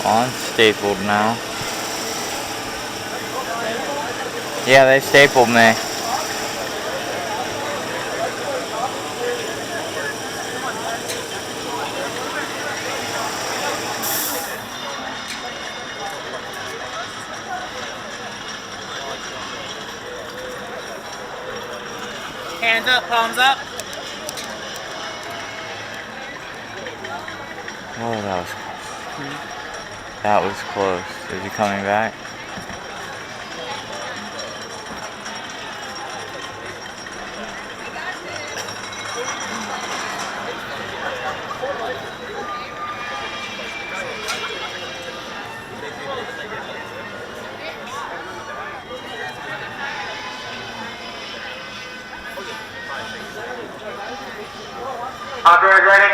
Unstapled now. Yeah, they stapled me. Hands up, palms up. Oh, that was close. Is he coming back? Operator ready?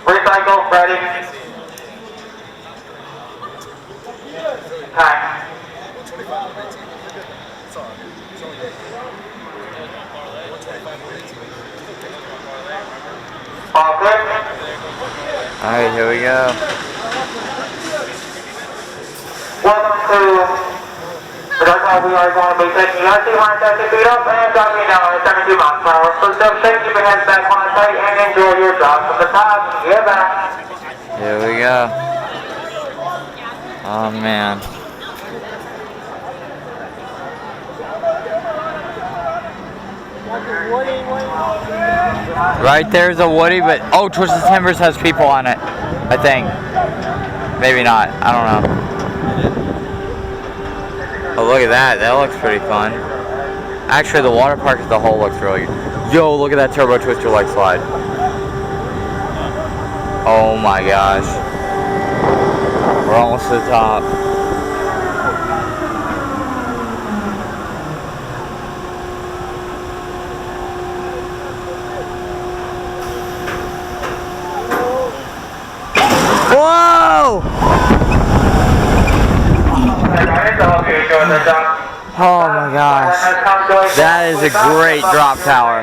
Recycle ready. Time. All good? Alright, here we go. Welcome to the how we are going to be taking LC-170 feet up and dropping down at 72 miles per hour. So keep your hands back on tight and enjoy your drop from the top. Get back. Here we go. Oh man. Right there's a Woody, but oh, Twisted Timbers has people on it, I think. Maybe not. I don't know. Oh, look at that. That looks pretty fun. Actually, the water park as a whole looks really good. Yo, look at that turbo twister leg slide. Oh my gosh. We're almost to the top. Whoa! Oh my gosh. That is a great drop tower.